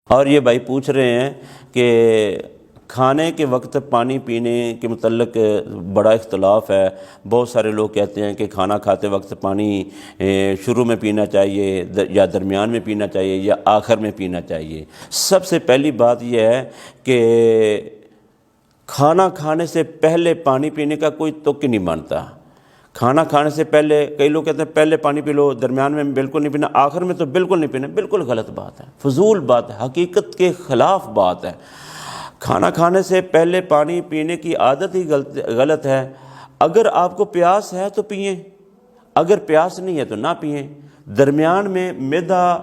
اور یہ بھائی پوچھ رہے ہیں کہ کھانے کے وقت پانی پینے کے متعلق بڑا اختلاف ہے۔ بہت سارے لوگ کہتے ہیں کہ کھانا کھاتے وقت پانی شروع میں پینا چاہیے یا درمیان میں پینا چاہیے یا آخر میں پینا چاہیے۔ سب سے پہلی بات یہ ہے کہ کھانا کھانے سے پہلے پانی پینے کا کوئی تک نہیں مانتا۔ کھانا کھانے سے پہلے کئی لوگ کہتے ہیں پہلے پانی پی لو، درمیان میں بالکل نہیں پینا، آخر میں تو بالکل نہیں پینا۔ بالکل غلط بات ہے، فضول بات ہے، حقیقت کے خلاف بات ہے۔ کھانا کھانے سے پہلے پانی پینے کی عادت ہی غلط ہے۔ اگر آپ کو پیاس ہے تو پئیں، اگر پیاس نہیں ہے تو نہ پئیں۔ درمیان میں معدہ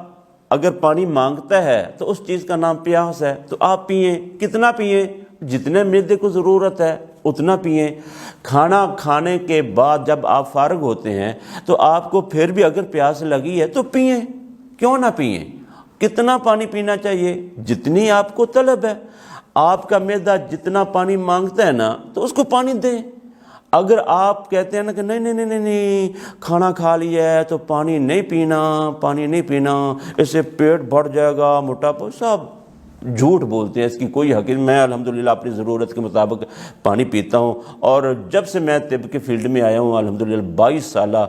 اگر پانی مانگتا ہے تو اس چیز کا نام پیاس ہے، تو آپ پئیں۔ کتنا پئیں؟ جتنے معدے کو ضرورت ہے اتنا پئیں۔ کھانا کھانے کے بعد جب آپ فارغ ہوتے ہیں تو آپ کو پھر بھی اگر پیاس لگی ہے تو پئیں، کیوں نہ پئیں؟ کتنا پانی پینا چاہیے؟ جتنی آپ کو طلب ہے۔ آپ کا معدہ جتنا پانی مانگتا ہے نا تو اس کو پانی دیں۔ اگر آپ کہتے ہیں نا کہ نہیں کھانا کھا لیا ہے تو پانی نہیں پینا، اس سے پیٹ بڑھ جائے گا، موٹاپا، سب جھوٹ بولتے ہیں، اس کی کوئی حقیقت۔ میں الحمدللہ اپنی ضرورت کے مطابق پانی پیتا ہوں، اور جب سے میں طب کے فیلڈ میں آیا ہوں الحمدللہ 22 سالہ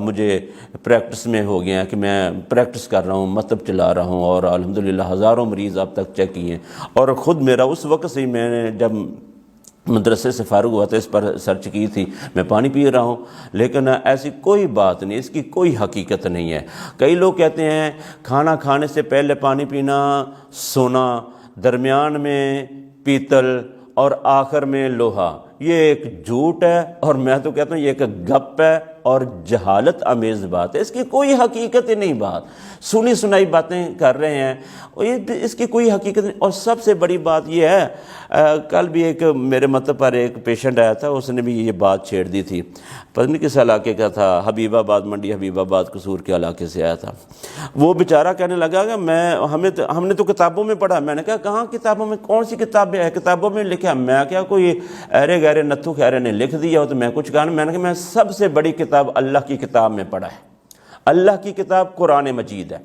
مجھے پریکٹس میں ہو گیا کہ میں پریکٹس کر رہا ہوں، مطلب چلا رہا ہوں، اور الحمدللہ ہزاروں مریض اب تک چیک کیے ہیں۔ اور خود میرا اس وقت سے ہی میں نے جب مدرسے سے فارغ ہوا تھا اس پر سرچ کی تھی، میں پانی پی رہا ہوں، لیکن ایسی کوئی بات نہیں، اس کی کوئی حقیقت نہیں ہے۔ کئی لوگ کہتے ہیں کھانا کھانے سے پہلے پانی پینا سونا، درمیان میں پیتل اور آخر میں لوہا۔ یہ ایک جھوٹ ہے، اور میں تو کہتا ہوں یہ ایک گپ ہے اور جہالت آمیز بات ہے، اس کی کوئی حقیقت ہی نہیں۔ بات سنی سنائی باتیں کر رہے ہیں، اس کی کوئی حقیقت نہیں۔ اور سب سے بڑی بات یہ ہے، کل بھی ایک میرے مطلب پر ایک پیشنٹ آیا تھا، اس نے بھی یہ بات چھیڑ دی تھی، پتہ نہیں کس علاقے کا تھا، حبیب آباد، منڈی حبیب آباد قصور کے علاقے سے آیا تھا۔ وہ بیچارہ کہنے لگا کہ ہم نے تو کتابوں میں پڑھا۔ میں نے کہا کہاں کتابوں میں؟ کون سی کتابیں ہے؟ کتابوں میں لکھا؟ میں کیا کوئی ایرے گہرے نتھو خیرے نے لکھ دیا ہو تو میں کچھ کہا؟ میں نے کہا میں سب سے بڑی کتاب اللہ کی کتاب میں پڑھا ہے۔ اللہ کی کتاب قرآن مجید ہے۔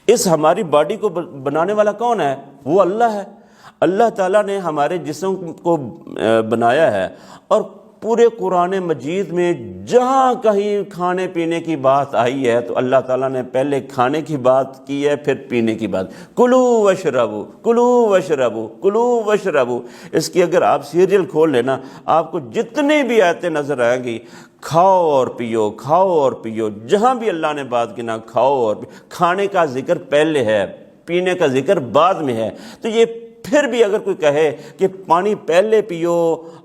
اس ہماری باڈی کو بنانے والا کون ہے؟ وہ اللہ ہے۔ اللہ تعالیٰ نے ہمارے جسم کو بنایا ہے، اور پورے قرآن مجید میں جہاں کہیں کھانے پینے کی بات آئی ہے تو اللہ تعالیٰ نے پہلے کھانے کی بات کی ہے، پھر پینے کی بات۔ کلو وشربو، کلو وشربو، کلو وشربو۔ اس کی اگر آپ سیریل کھول لینا، آپ کو جتنی بھی آیتیں نظر آئیں گی، کھاؤ اور پیو، کھاؤ اور پیو۔ جہاں بھی اللہ نے بات کی نا، کھاؤ اور پیو۔ کھانے کا ذکر پہلے ہے، پینے کا ذکر بعد میں ہے۔ تو یہ پھر بھی اگر کوئی کہے کہ پانی پہلے پیو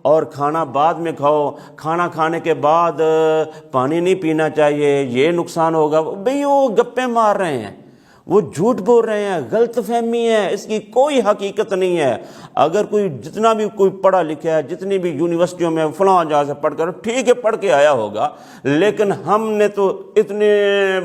اور کھانا بعد میں کھاؤ، کھانا کھانے کے بعد پانی نہیں پینا چاہیے، یہ نقصان ہوگا، بھئی وہ گپیں مار رہے ہیں، وہ جھوٹ بول رہے ہیں، غلط فہمی ہے، اس کی کوئی حقیقت نہیں ہے۔ اگر کوئی جتنا بھی کوئی پڑھا لکھا ہے، جتنی بھی یونیورسٹیوں میں فلاں جہاں سے پڑھ کر، ٹھیک ہے پڑھ کے آیا ہوگا، لیکن ہم نے تو اتنے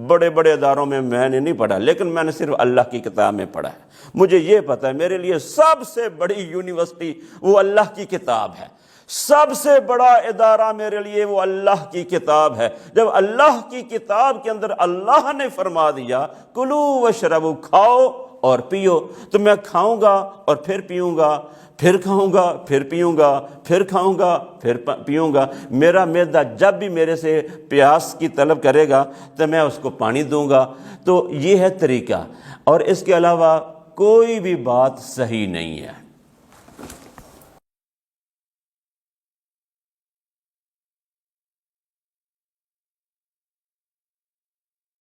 بڑے بڑے اداروں میں میں نے نہیں پڑھا، لیکن میں نے صرف اللہ کی کتاب میں پڑھا ہے۔ مجھے یہ پتہ ہے میرے لیے سب سے بڑی یونیورسٹی وہ اللہ کی کتاب ہے، سب سے بڑا ادارہ میرے لیے وہ اللہ کی کتاب ہے۔ جب اللہ کی کتاب کے اندر اللہ نے فرما دیا کلو وشربو، کھاؤ اور پیو، تو میں کھاؤں گا اور پھر پیوں گا، پھر کھاؤں گا، پھر پیوں گا، پھر کھاؤں گا، پھر پیوں گا۔ میرا معدہ جب بھی میرے سے پیاس کی طلب کرے گا تو میں اس کو پانی دوں گا۔ تو یہ ہے طریقہ، اور اس کے علاوہ کوئی بھی بات صحیح نہیں ہے۔